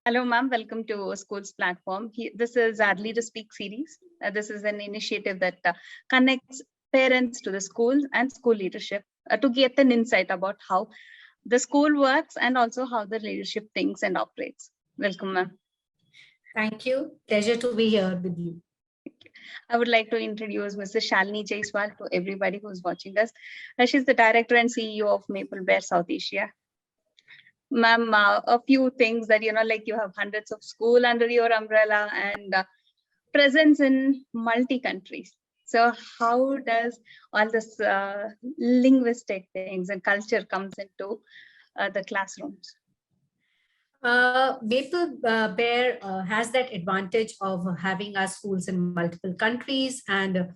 Hello, ma'am. Welcome to School's platform. This is Adli to Speak series. This is an initiative that connects parents to the school and school leadership to get an insight about how the school works and also how the leadership thinks and operates. Welcome, ma'am. Thank you. Pleasure to be here with you. I would like to introduce Mrs. Shalini Jaiswal to everybody who's watching us. She's the director and CEO of Maple Bear South Asia. Ma'am, a few things that, like you have hundreds of school under your umbrella and presence in multi-countries. So how does all this linguistic things and culture comes into the classrooms? Maple Bear has that advantage of having our schools in multiple countries, and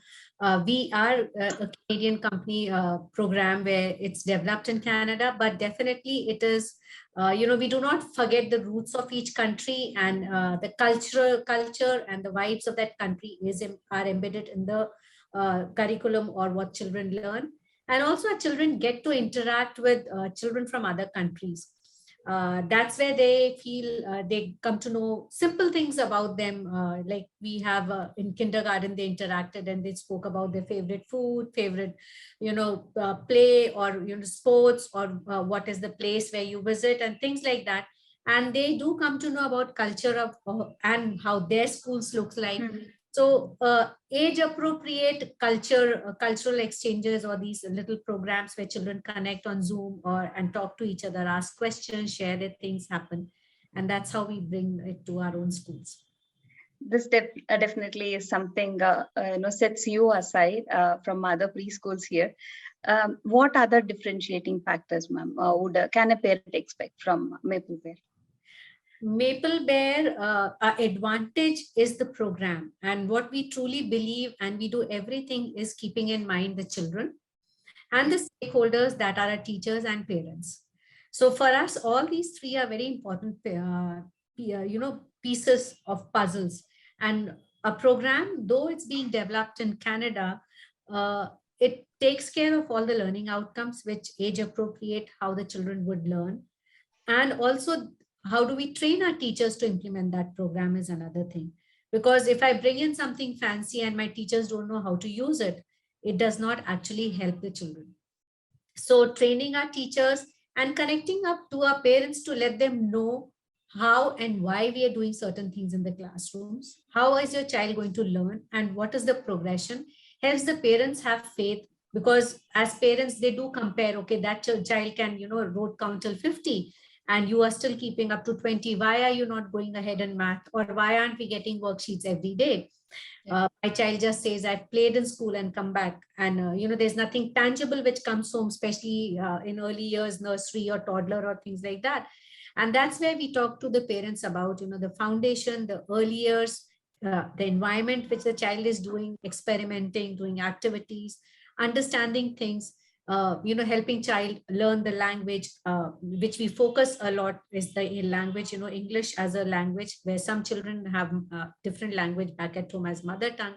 we are a Canadian company program where it's developed in Canada, but definitely it is, we do not forget the roots of each country, and the culture and the vibes of that country are embedded in the curriculum or what children learn. And also our children get to interact with children from other countries. That's where they feel they come to know simple things about them. Like we have in kindergarten, they interacted and they spoke about their favorite food, favorite, play or, sports, or what is the place where you visit and things like that. And they do come to know about culture of and how their schools looks like. So age appropriate cultural exchanges, or these little programs where children connect on Zoom and talk to each other, ask questions, share their things happen. And that's how we bring it to our own schools. This definitely is something sets you aside from other preschools here. What other differentiating factors, ma'am, can a parent expect from Maple Bear? Maple Bear, our advantage is the program, and what we truly believe, and we do everything is keeping in mind the children and the stakeholders that are our teachers and parents. So for us, all these three are very important, pieces of puzzles. And a program, though it's being developed in Canada, it takes care of all the learning outcomes, which age appropriate how the children would learn, and also how do we train our teachers to implement that program is another thing. Because if I bring in something fancy and my teachers don't know how to use it, it does not actually help the children. So training our teachers and connecting up to our parents to let them know how and why we are doing certain things in the classrooms. How is your child going to learn and what is the progression? Helps the parents have faith, because as parents, they do compare, okay, that child can, rote count till 50 and you are still keeping up to 20. Why are you not going ahead in math? Or why aren't we getting worksheets every day? My child just says, I played in school and come back. And, there's nothing tangible which comes home, especially in early years, nursery or toddler or things like that. And that's where we talk to the parents about, the foundation, the early years, the environment which the child is doing, experimenting, doing activities, understanding things, helping child learn the language, which we focus a lot is the language, English as a language, where some children have different language back at home as mother tongue.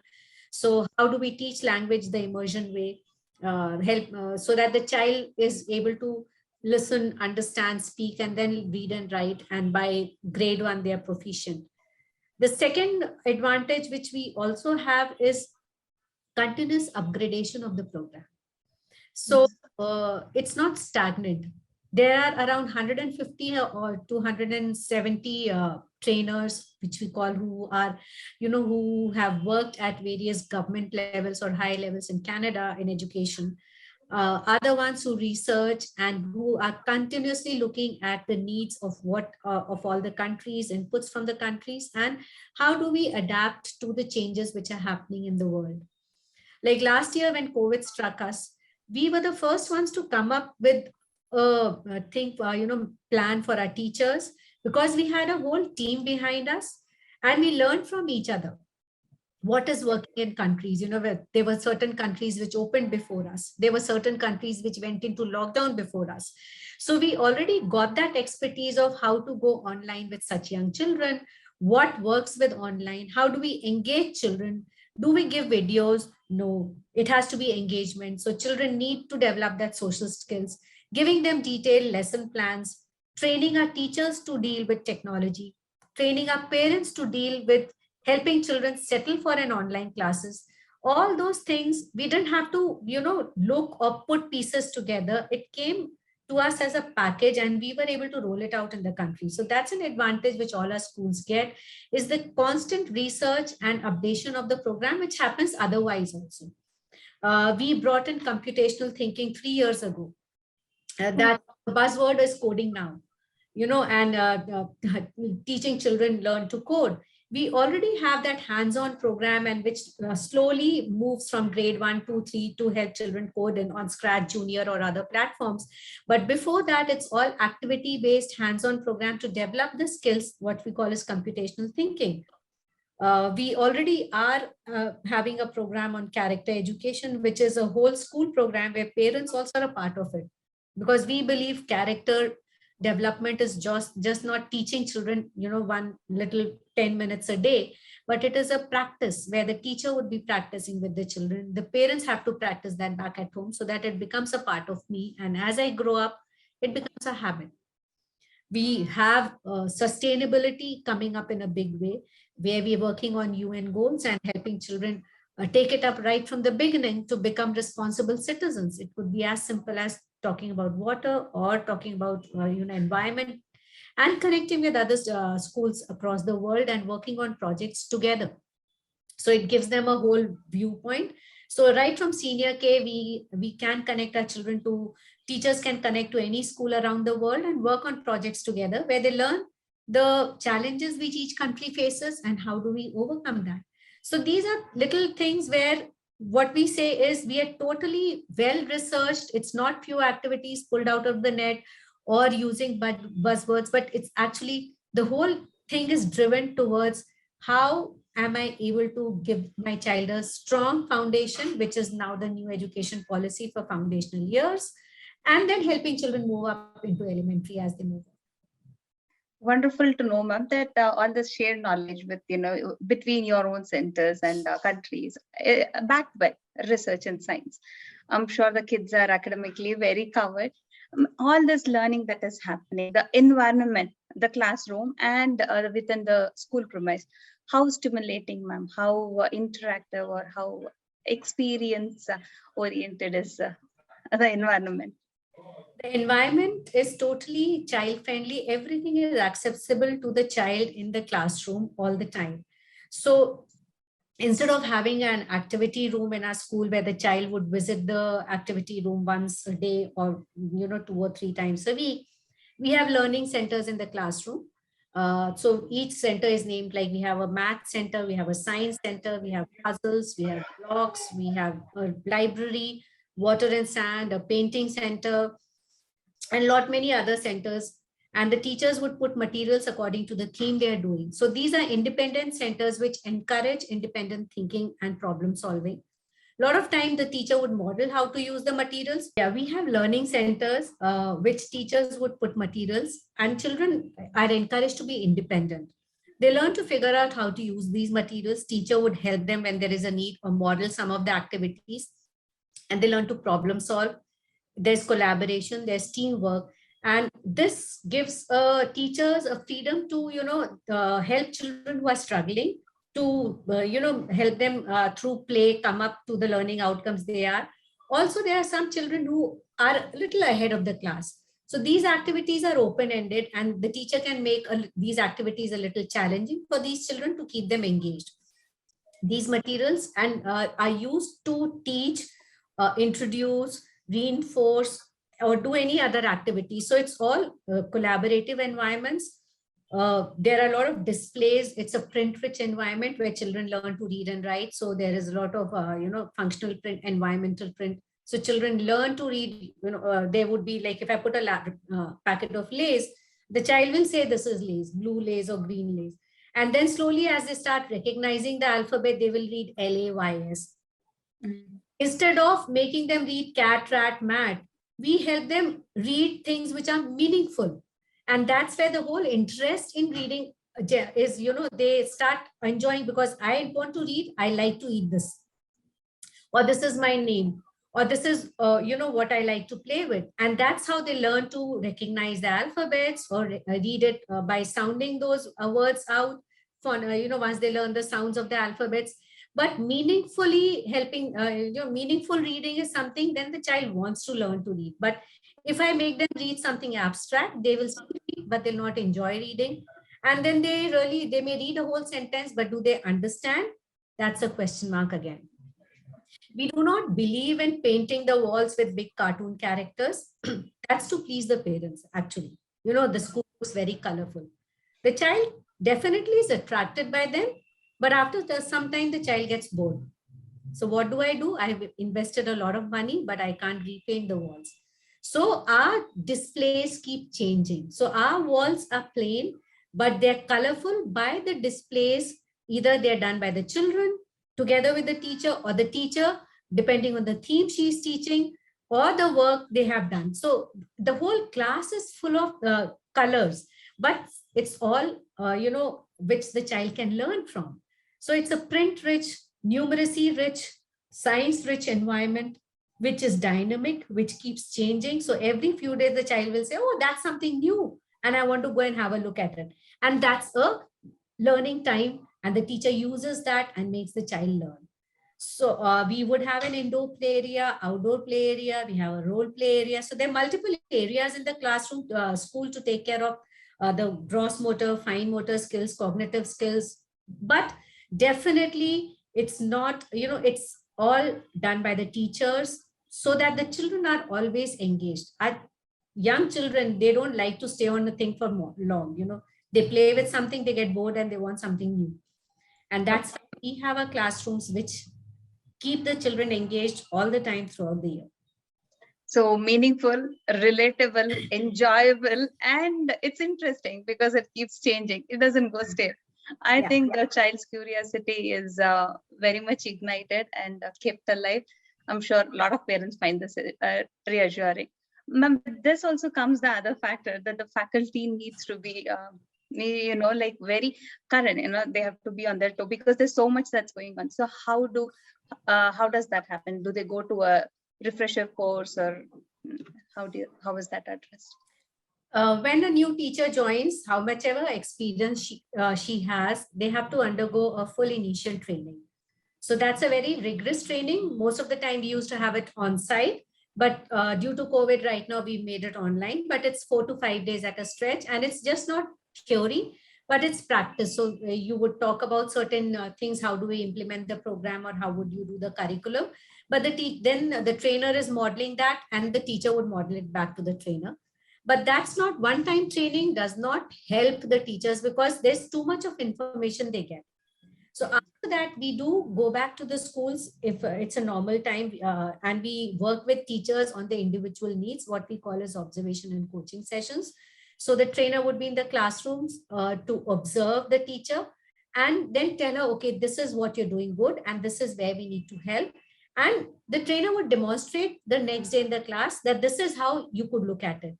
So how do we teach language the immersion way, help so that the child is able to listen, understand, speak, and then read and write, and by grade 1 they are proficient. The second advantage which we also have is continuous upgradation of the program. So it's not stagnant. There are around 150 or 270 trainers, which we call, who are, who have worked at various government levels or high levels in Canada in education. Are the ones who research and who are continuously looking at the needs of of all the countries, inputs from the countries, and how do we adapt to the changes which are happening in the world. Like last year when COVID struck us, we were the first ones to come up with plan for our teachers, because we had a whole team behind us and we learned from each other what is working in countries. There were certain countries which opened before us. There were certain countries which went into lockdown before us. So we already got that expertise of how to go online with such young children, what works with online, how do we engage children. Do we give videos? No, it has to be engagement. So children need to develop that social skills, giving them detailed lesson plans, training our teachers to deal with technology, training our parents to deal with helping children settle for an online classes. All those things, we didn't have to, look or put pieces together. It came to us as a package and we were able to roll it out in the country. So that's an advantage which all our schools get, is the constant research and updation of the program, which happens otherwise also. We brought in computational thinking 3 years ago. That buzzword is coding now, teaching children learn to code. We already have that hands-on program, and which slowly moves from grade 1, 2, 3 to help children code on Scratch Junior or other platforms. But before that, it's all activity-based hands-on program to develop the skills, what we call as computational thinking. We already are having a program on character education, which is a whole school program where parents also are a part of it. Because we believe character development is just not teaching children, one little 10 minutes a day, but it is a practice where the teacher would be practicing with the children. The parents have to practice that back at home so that it becomes a part of me. And as I grow up, it becomes a habit. We have sustainability coming up in a big way, where we're working on UN goals and helping children take it up right from the beginning to become responsible citizens. It could be as simple as talking about water or talking about environment, and connecting with other schools across the world and working on projects together. So it gives them a whole viewpoint. So right from senior K, we can connect our children to, teachers can connect to any school around the world and work on projects together, where they learn the challenges which each country faces and how do we overcome that. So these are little things where what we say is we are totally well researched. It's not few activities pulled out of the net or using buzzwords, but it's actually the whole thing is driven towards how am I able to give my child a strong foundation, which is now the new education policy for foundational years, and then helping children move up into elementary as they move on. Wonderful to know, ma'am, that on this shared knowledge with, between your own centers and countries, backed by research and science. I'm sure the kids are academically very covered. All this learning that is happening, the environment, the classroom, and within the school premise, how stimulating, ma'am, how interactive or how experience oriented is the environment? The environment is totally child friendly. Everything is accessible to the child in the classroom all the time. So instead of having an activity room in our school where the child would visit the activity room once a day or 2 or 3 times a week, we have learning centers in the classroom. So each center is named, like we have a math center, we have a science center, we have puzzles, we have blocks, we have a library, water and sand, a painting center, and many other centers. And the teachers would put materials according to the theme they are doing. So these are independent centers which encourage independent thinking and problem solving. A lot of time the teacher would model how to use the materials. Yeah, we have learning centers which teachers would put materials, and children are encouraged to be independent. They learn to figure out how to use these materials. Teacher would help them when there is a need or model some of the activities, and they learn to problem solve. There's collaboration, there's teamwork, and this gives teachers a freedom to help children who are struggling, to help them through play come up to the learning outcomes they are. Also, there are some children who are a little ahead of the class. So these activities are open-ended, and the teacher can make these activities a little challenging for these children to keep them engaged. These materials are used to teach, introduce, reinforce, or do any other activity. So it's all collaborative environments. There are a lot of displays. It's a print-rich environment where children learn to read and write. So there is a lot of functional print, environmental print. So children learn to read. There would be, like, if I put a packet of Lay's, the child will say this is Lay's, blue Lay's or green Lay's. And then slowly, as they start recognizing the alphabet, they will read Lays. Instead of making them read cat, rat, mat, we help them read things which are meaningful. And that's where the whole interest in reading is, they start enjoying, because I want to read, I like to eat this. Or this is my name. or this is, what I like to play with. And that's how they learn to recognize the alphabets or read it by sounding those words out. For, once they learn the sounds of the alphabets. But meaningfully helping, meaningful reading is something then the child wants to learn to read. But if I make them read something abstract, they will still read, but they'll not enjoy reading. And then they may read a whole sentence, but do they understand? That's a question mark again. We do not believe in painting the walls with big cartoon characters. That's to please the parents, actually. The school looks very colorful. The child definitely is attracted by them, but after some time, the child gets bored. So what do? I have invested a lot of money, but I can't repaint the walls. So our displays keep changing. So our walls are plain, but they're colorful by the displays. Either they're done by the children together with the teacher, or the teacher, depending on the theme she's teaching, or the work they have done. So the whole class is full of colors, but it's all, which the child can learn from. So it's a print-rich, numeracy-rich, science-rich environment, which is dynamic, which keeps changing. So every few days, the child will say, oh, that's something new, and I want to go and have a look at it. And that's a learning time, and the teacher uses that and makes the child learn. So we would have an indoor play area, outdoor play area, we have a role play area. So there are multiple areas in the classroom, school, to take care of the gross motor, fine motor skills, cognitive skills. But definitely it's not, it's all done by the teachers so that the children are always engaged. Young children, they don't like to stay on the thing for long, they play with something, they get bored, and they want something new. And that's why we have our classrooms which keep the children engaged all the time throughout the year. So meaningful, relatable, enjoyable, and it's interesting because it keeps changing. It doesn't go stale. I think the child's curiosity is very much ignited and kept alive. I'm sure a lot of parents find this reassuring. This also comes the other factor that the faculty needs to be, like very current. They have to be on their toe because there's so much that's going on. So how does that happen? Do they go to a refresher course, or how is that addressed? When a new teacher joins, how much ever experience she has, they have to undergo a full initial training. So that's a very rigorous training. Most of the time we used to have it on site, but due to COVID right now, we've made it online, but it's 4 to 5 days at a stretch, and it's just not theory, but it's practice. So you would talk about certain things. How do we implement the program, or how would you do the curriculum? But then the trainer is modeling that, and the teacher would model it back to the trainer. But that's not one-time training, does not help the teachers because there's too much of information they get. So after that, we do go back to the schools if it's a normal time, and we work with teachers on the individual needs, what we call as observation and coaching sessions. So the trainer would be in the classrooms to observe the teacher and then tell her, okay, this is what you're doing good, and this is where we need to help. And the trainer would demonstrate the next day in the class that this is how you could look at it.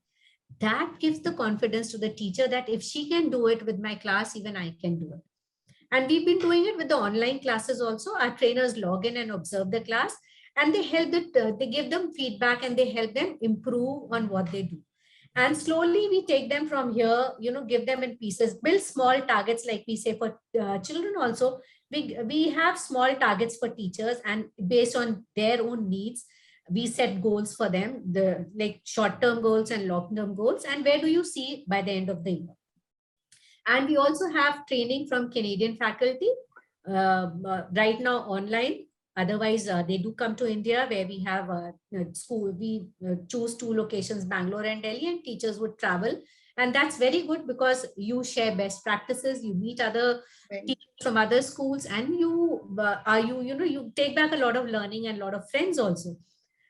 That gives the confidence to the teacher that if she can do it with my class, even I can do it. And we've been doing it with the online classes also. Our trainers log in and observe the class, and they help they give them feedback, and they help them improve on what they do. And slowly we take them from here, give them in pieces, build small targets, like we say for children also. We have small targets for teachers, and based on their own needs, we set goals for them, like short-term goals and long-term goals, and where do you see by the end of the year. And we also have training from Canadian faculty right now online. Otherwise, they do come to India, where we have a school. We choose 2 locations, Bangalore and Delhi, and teachers would travel. And that's very good because you share best practices, you meet other teachers from other schools, and you take back a lot of learning and a lot of friends also.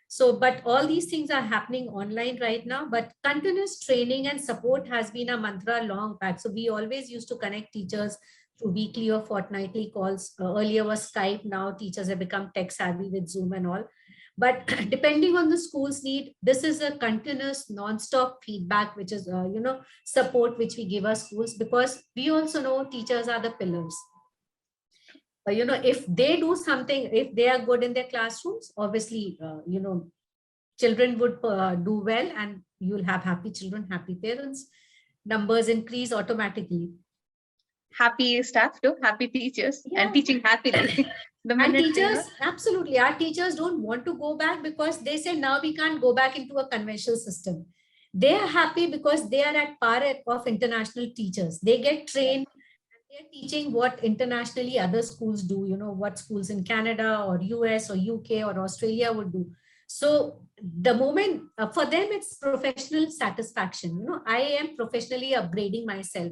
So, but all these things are happening online right now, but continuous training and support has been a mantra long back. So we always used to connect teachers through weekly or fortnightly calls. Earlier was Skype. Now teachers have become tech savvy with Zoom and all. But depending on the school's need, this is a continuous non-stop feedback, which is, support which we give our schools, because we also know teachers are the pillars. if they do something, if they are good in their classrooms, obviously, children would do well, and you'll have happy children, happy parents. Numbers increase automatically. Happy staff too, happy teachers, Yeah. and teaching happily. The And minute they teachers, absolutely, our teachers don't want to go back because they say now we can't go back into a conventional system. They are happy because they are at par of international teachers. They get trained. They're teaching what internationally other schools do, what schools in Canada or US or UK or Australia would do. So the moment for them, it's professional satisfaction. I am professionally upgrading myself.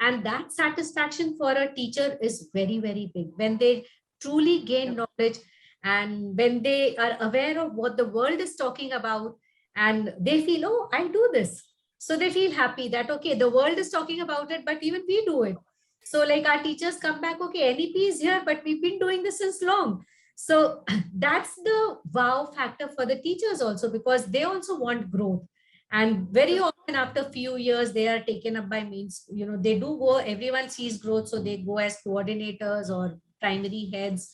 And that satisfaction for a teacher is very, very big when they truly gain knowledge, and when they are aware of what the world is talking about, and they feel, oh, I do this. So they feel happy that, okay, the world is talking about it, but even we do it. So like our teachers come back, okay, NEP is here, but we've been doing this since long. So that's the wow factor for the teachers also, because they also want growth. And very often after a few years, they are taken up by means, they do go, everyone sees growth. So they go as coordinators or primary heads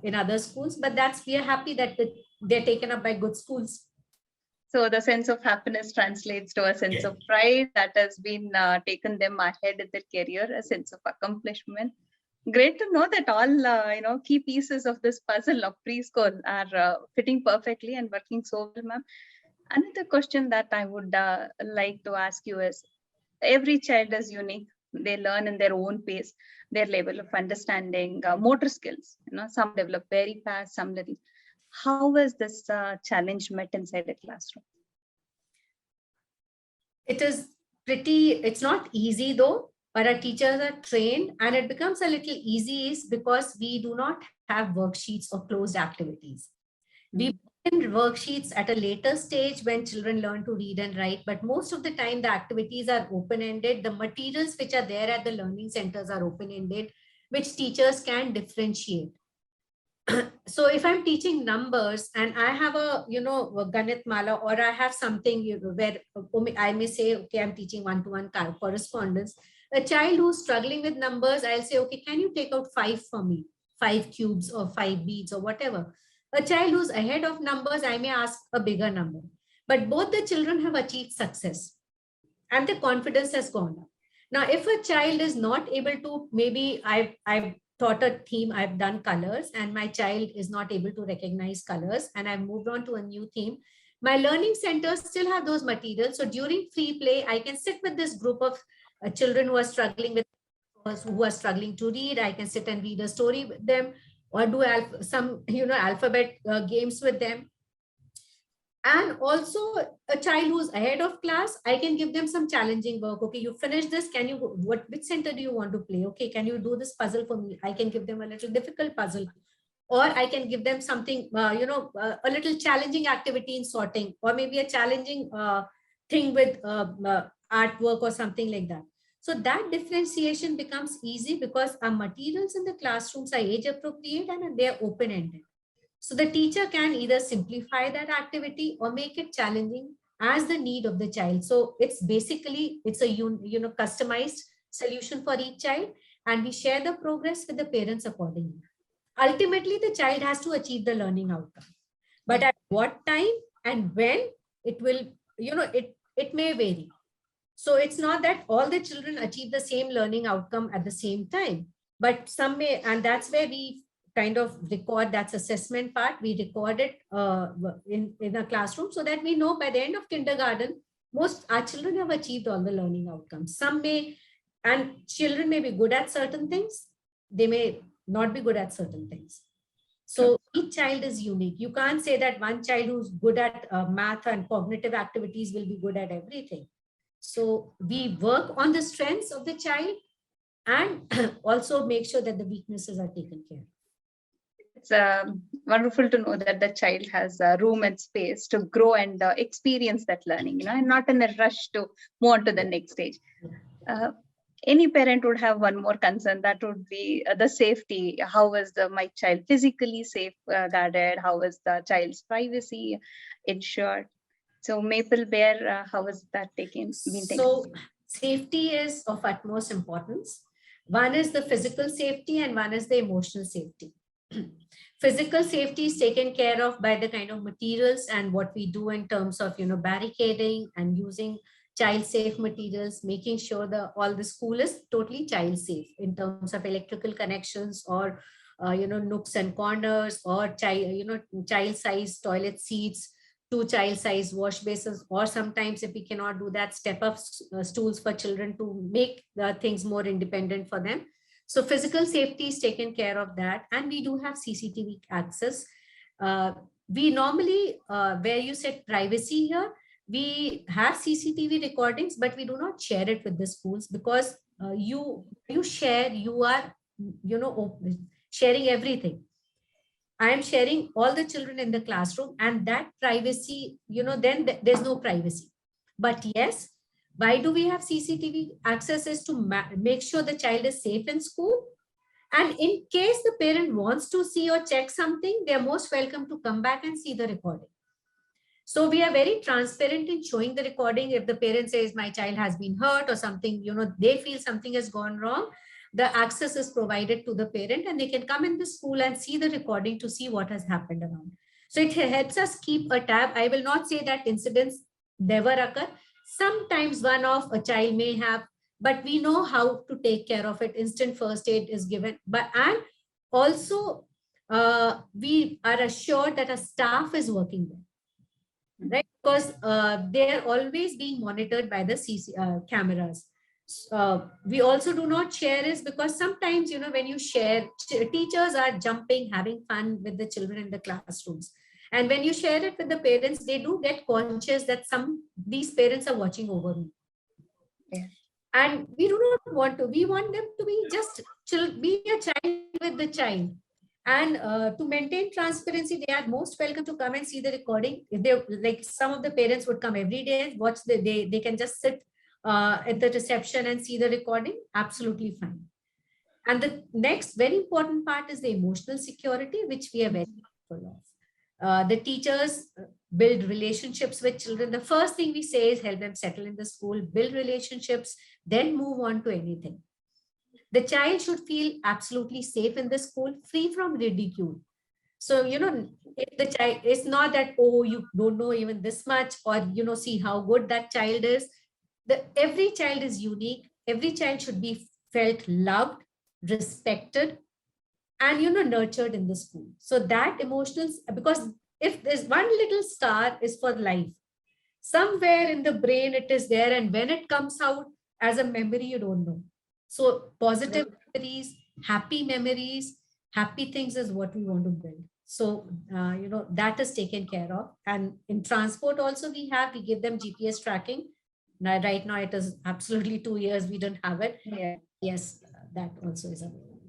in other schools, but we are happy that they're taken up by good schools. So the sense of happiness translates to a sense of pride that has been taken them ahead in their career, a sense of accomplishment. Great to know that all key pieces of this puzzle of preschool are fitting perfectly and working so well, ma'am. Another question that I would like to ask you is, every child is unique. They learn in their own pace, their level of understanding, motor skills. Some develop very fast, some little. How is this challenge met inside a classroom? It's not easy though, but our teachers are trained, and it becomes a little easy is because we do not have worksheets or closed activities. We put in worksheets at a later stage when children learn to read and write, but most of the time the activities are open-ended. The materials which are there at the learning centers are open-ended, which teachers can differentiate. So if I'm teaching numbers and I have a Ganit Mala, or I have something where I may say, okay, I'm teaching one-to-one correspondence. A child who's struggling with numbers, I'll say, okay, can you take out 5 for me? 5 cubes or 5 beads or whatever. A child who's ahead of numbers, I may ask a bigger number. But both the children have achieved success and the confidence has gone up. Now, if a child is not able to, maybe I've taught a theme, I've done colors, and my child is not able to recognize colors, and I've moved on to a new theme. My learning centers still have those materials. So during free play, I can sit with this group of children who are struggling to read. I can sit and read a story with them, or do some alphabet games with them. And also a child who's ahead of class, I can give them some challenging work. Okay, you finished this. Can you, which center do you want to play? Okay, can you do this puzzle for me? I can give them a little difficult puzzle, or I can give them something, a little challenging activity in sorting, or maybe a challenging thing with artwork or something like that. So that differentiation becomes easy because our materials in the classrooms are age appropriate and they're open-ended. So the teacher can either simplify that activity or make it challenging as the need of the child. So it's basically, it's a customized solution for each child, and we share the progress with the parents accordingly. Ultimately, the child has to achieve the learning outcome. But at what time and when, it will, it may vary. So it's not that all the children achieve the same learning outcome at the same time, but some may, and that's where we kind of record, that's assessment part. We record it in a classroom so that we know by the end of kindergarten, most our children have achieved all the learning outcomes. Some may, and children may be good at certain things. They may not be good at certain things. So each child is unique. You can't say that one child who's good at math and cognitive activities will be good at everything. So we work on the strengths of the child and also make sure that the weaknesses are taken care of. It's wonderful to know that the child has room and space to grow and experience that learning, and not in a rush to move on to the next stage. Any parent would have one more concern, that would be the safety. How is my child physically safe guarded? How is the child's privacy ensured? So Maple Bear, how is that been taken? So safety is of utmost importance. One is the physical safety and one is the emotional safety. Physical safety is taken care of by the kind of materials and what we do in terms of, barricading and using child safe materials, making sure that all the school is totally child safe in terms of electrical connections or, nooks and corners, or child size toilet seats, two child size wash basins, or sometimes if we cannot do that, step up stools for children to make the things more independent for them. So physical safety is taken care of that. And we do have CCTV access. We normally, where you said privacy here, we have CCTV recordings, but we do not share it with the schools, because you share, you are, sharing everything. I am sharing all the children in the classroom, and that privacy, then there's no privacy. But yes, why do we have CCTV access? Is to make sure the child is safe in school. And in case the parent wants to see or check something, they are most welcome to come back and see the recording. So we are very transparent in showing the recording. If the parent says my child has been hurt or something, they feel something has gone wrong, the access is provided to the parent and they can come in the school and see the recording to see what has happened around. So it helps us keep a tab. I will not say that incidents never occur. Sometimes one of a child may have, but we know how to take care of it. Instant first aid is given. And also we are assured that a staff is working there, right? Because they're always being monitored by the cameras. We also do not share is because sometimes, when you share, teachers are jumping, having fun with the children in the classrooms. And when you share it with the parents, they do get conscious that these parents are watching over me. Yeah. And we do not want to, we want them to be just be a child with the child. And to maintain transparency, they are most welcome to come and see the recording. If they like, some of the parents would come every day and watch they can just sit at the reception and see the recording. Absolutely fine. And the next very important part is the emotional security, which we are very mindful of. The teachers build relationships with children. The first thing we say is help them settle in the school, build relationships, then move on to anything. The child should feel absolutely safe in the school, free from ridicule. So, if the child, it's not that, oh, you don't know even this much, or, see how good that child is. Every child is unique. Every child should be felt loved, respected, and, nurtured in the school. So that emotional, because if there's one little star is for life, somewhere in the brain it is there. And when it comes out as a memory, you don't know. So positive memories, happy memories, happy things is what we want to build. So, that is taken care of. And in transport also we give them GPS tracking. Now, right now it is absolutely 2 years we don't have it. Yeah. Yes, that also is available.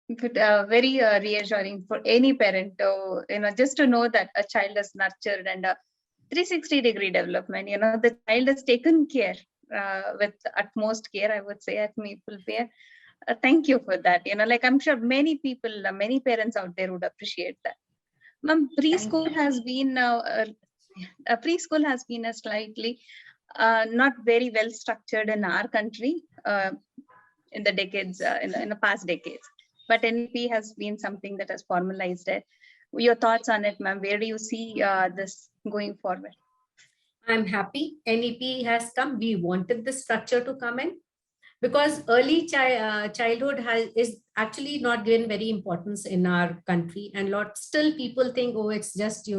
But very reassuring for any parent to, just to know that a child is nurtured and a 360-degree development, the child is taken care with utmost care, I would say, at Maple Bear. Thank you for that. I'm sure many people, many parents out there would appreciate that. Ma'am, preschool has been a slightly not very well structured in our country in the decades, in the past decades. But NEP has been something that has formalized it. Your thoughts on it, ma'am? Where do you see this going forward? I'm happy NEP has come. We wanted the structure to come in, because early childhood is actually not given very importance in our country. And still people think, oh, it's just,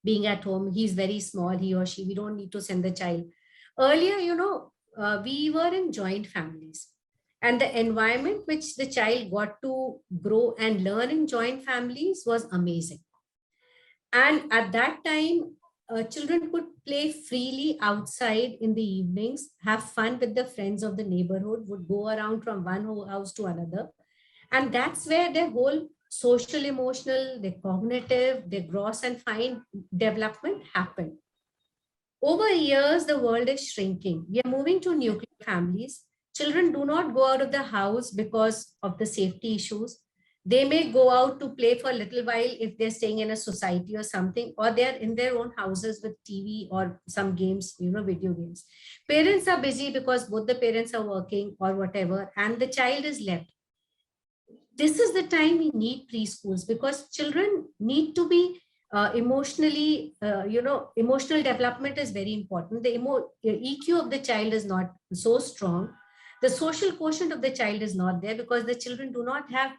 being at home. He's very small, he or she, we don't need to send the child. Earlier, we were in joint families. And the environment which the child got to grow and learn in joint families was amazing. And at that time, children could play freely outside in the evenings, have fun with the friends of the neighborhood, would go around from one house to another. And that's where their whole social, emotional, their cognitive, their gross and fine development happened. Over years, the world is shrinking. We are moving to nuclear families. Children do not go out of the house because of the safety issues. They may go out to play for a little while if they're staying in a society or something, or they're in their own houses with TV or some games, video games. Parents are busy because both the parents are working or whatever, and the child is left. This is the time we need preschools, because children need to be emotionally, emotional development is very important. The EQ of the child is not so strong. The social quotient of the child is not there, because the children do not have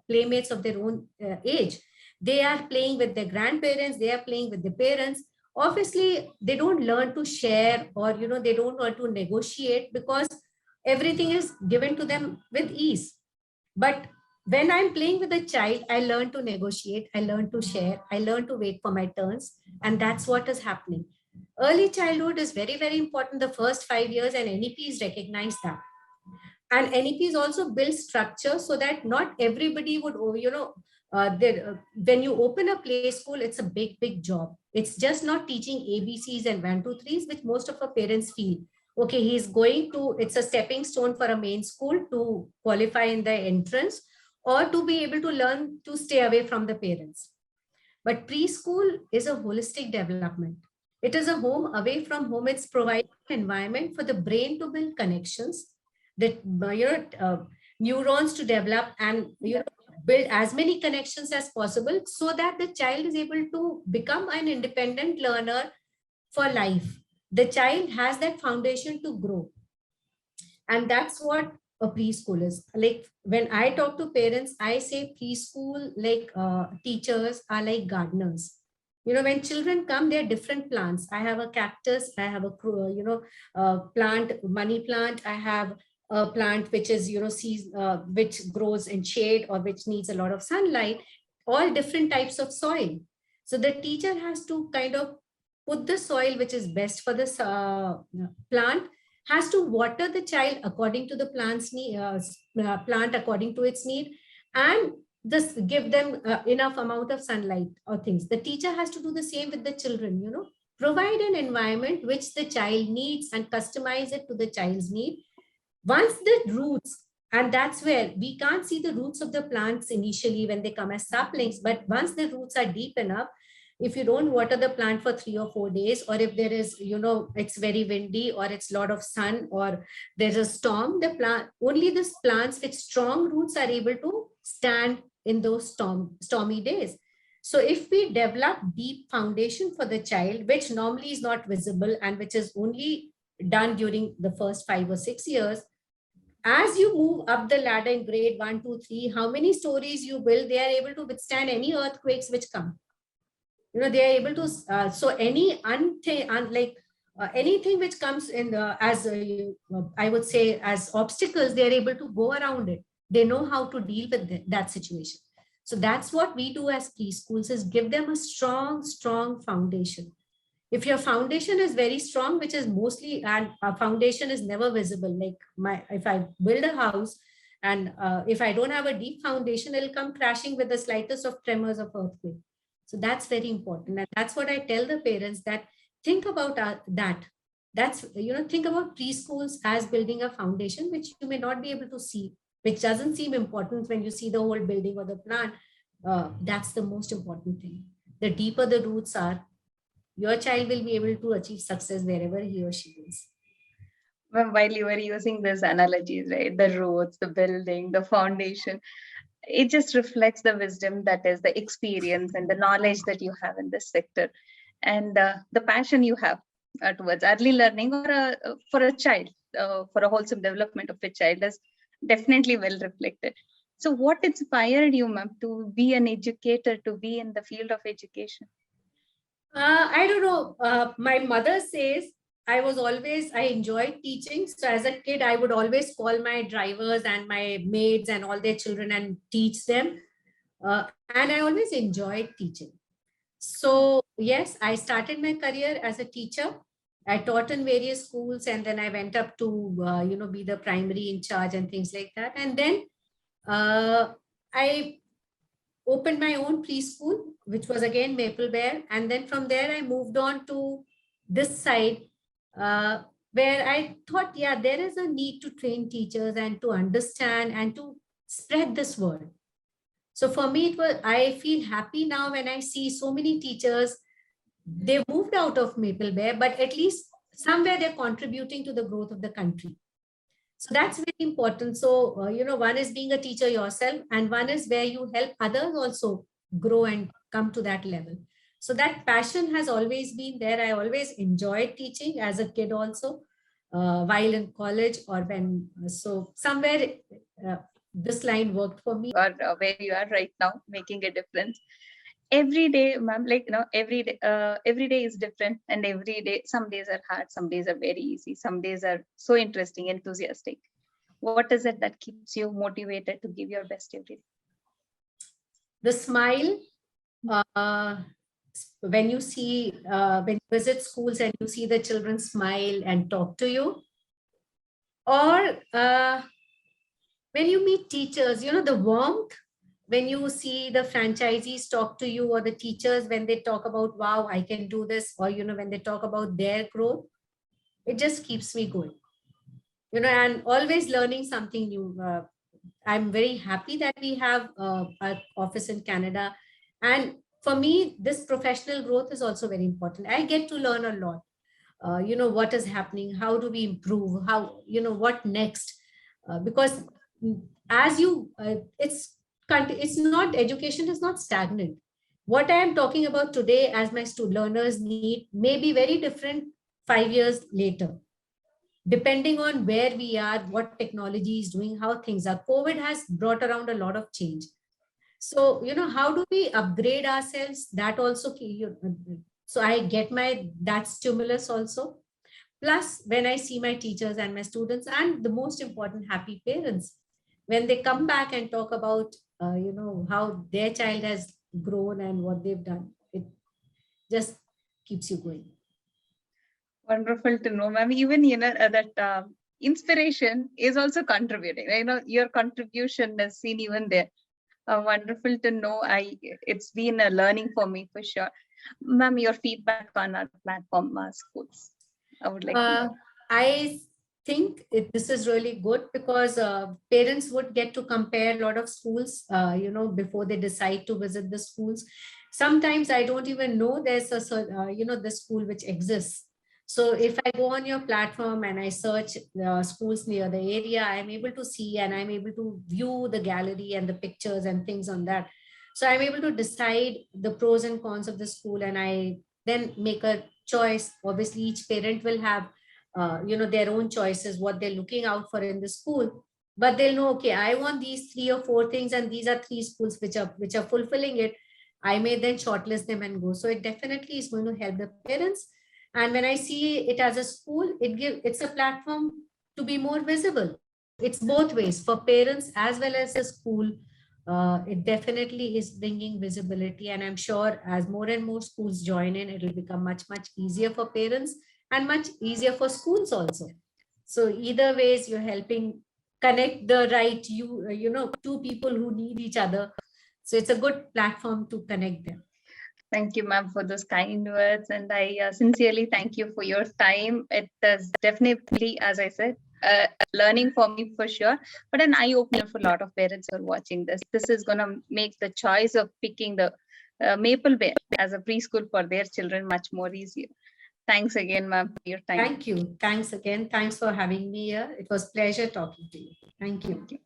playmates of their own age. They are playing with their grandparents, they are playing with the parents. Obviously, they don't learn to share, or they don't learn to negotiate, because everything is given to them with ease. But when I'm playing with a child, I learn to negotiate, I learn to share, I learn to wait for my turns. And that's what is happening. Early childhood is very, very important, the first 5 years, and NEPs recognize that. And NEPs also build structure so that not everybody would, when you open a play school, it's a big, big job. It's just not teaching ABCs and 1, 2, 3s, which most of our parents feel. Okay, he's going to, it's a stepping stone for a main school to qualify in the entrance, or to be able to learn to stay away from the parents. But preschool is a holistic development. It is a home away from home. It's providing an environment for the brain to build connections, that neurons to develop, and build as many connections as possible, so that the child is able to become an independent learner for life. The child has that foundation to grow. And that's what a preschool is. Like when I talk to parents, I say preschool, like teachers are like gardeners. When children come, they're different plants. I have a cactus, I have a plant, money plant. I have a plant which is which grows in shade, or which needs a lot of sunlight. All different types of soil. So the teacher has to kind of put the soil which is best for this plant, has to water the child according to the plant's need, plant according to its need, and just give them enough amount of sunlight or things. The teacher has to do the same with the children, provide an environment which the child needs and customize it to the child's need. Once the roots, and that's where we can't see the roots of the plants initially when they come as saplings, but once the roots are deep enough, if you don't water the plant for 3 or 4 days, or if there is, it's very windy, or it's a lot of sun, or there's a storm, only the plants with strong roots are able to stand in those stormy days. So if we develop deep foundation for the child, which normally is not visible, and which is only done during the first 5 or 6 years, as you move up the ladder in grade 1, 2, 3, how many stories you build, they are able to withstand any earthquakes which come. They are able to, so any anything which comes in as I would say as obstacles, they are able to go around it. They know how to deal with that situation. So that's what we do as preschools, is give them a strong, strong foundation. If your foundation is very strong, which is mostly, and a foundation is never visible, like if I build a house, and if I don't have a deep foundation, it'll come crashing with the slightest of tremors of earthquake. So that's very important. And that's what I tell the parents, that think about that. That's, think about preschools as building a foundation, which you may not be able to see, which doesn't seem important when you see the whole building or the plant. That's the most important thing. The deeper the roots are, your child will be able to achieve success wherever he or she is. While you were using these analogies, right, the roots, the building, the foundation, it just reflects the wisdom, that is the experience and the knowledge that you have in this sector, and the passion you have towards early learning, or for a child, for a wholesome development of a child, is definitely well reflected. So what inspired you, ma'am, to be an educator, to be in the field of education? I don't know. My mother says I enjoyed teaching. So as a kid, I would always call my drivers and my maids and all their children and teach them. And I always enjoyed teaching. So yes, I started my career as a teacher. I taught in various schools, and then I went up to, be the primary in charge and things like that. And then I opened my own preschool, which was again Maple Bear. And then from there, I moved on to this side, where I thought, yeah, there is a need to train teachers and to understand and to spread this word. So for me, I feel happy now when I see so many teachers, they moved out of Maple Bear, but at least somewhere they're contributing to the growth of the country. So that's very important. So, one is being a teacher yourself, and one is where you help others also grow and come to that level. So that passion has always been there. I always enjoyed teaching as a kid also, while in college or when, so somewhere uh, this line worked for me. Or where you are right now, making a difference. Every day, ma'am, like, every day is different, and every day, some days are hard, some days are very easy, some days are so interesting, enthusiastic. What is it that keeps you motivated to give your best every day? The smile, when you see, when you visit schools and you see the children smile and talk to you, or when you meet teachers, the warmth, when you see the franchisees talk to you, or the teachers when they talk about, wow, I can do this, or when they talk about their growth, it just keeps me going, and always learning something new. I'm very happy that we have our office in Canada. And for me, this professional growth is also very important. I get to learn a lot. What is happening, how do we improve, how, what next? Because as you, it's not, education is not stagnant. What I am talking about today as my learners need may be very different 5 years later, depending on where we are, what technology is doing, how things are. COVID has brought around a lot of change. So, how do we upgrade ourselves? That also, so I get that stimulus also. Plus, when I see my teachers and my students, and the most important, happy parents, when they come back and talk about, how their child has grown and what they've done, it just keeps you going. Wonderful to know, ma'am. Even that inspiration is also contributing. Your contribution is seen even there. Wonderful to know. It's been a learning for me for sure, ma'am. Your feedback on our platform, schools, I would like to know. I think this is really good because parents would get to compare a lot of schools, before they decide to visit the schools. Sometimes I don't even know there's the school which exists. So if I go on your platform and I search schools near the area, I'm able to see and I'm able to view the gallery and the pictures and things on that. So I'm able to decide the pros and cons of the school, and I then make a choice. Obviously, each parent will have their own choices, what they're looking out for in the school, but they'll know, okay, I want these 3 or 4 things, and these are 3 schools which are fulfilling it. I may then shortlist them and go. So it definitely is going to help the parents. And when I see it as a school, it's a platform to be more visible. It's both ways, for parents as well as the school. It definitely is bringing visibility, and I'm sure as more and more schools join in, it will become much easier for parents and much easier for schools also. So either ways, you're helping connect the right two people who need each other. So it's a good platform to connect them. Thank you, ma'am, for those kind words. And I sincerely thank you for your time. It is definitely, as I said, learning for me for sure, but an eye opener for a lot of parents who are watching this. This is going to make the choice of picking the Maple Bear as a preschool for their children much more easier. Thanks again, ma'am, for your time. Thank you. Thanks again. Thanks for having me here. It was a pleasure talking to you. Thank you. Thank you.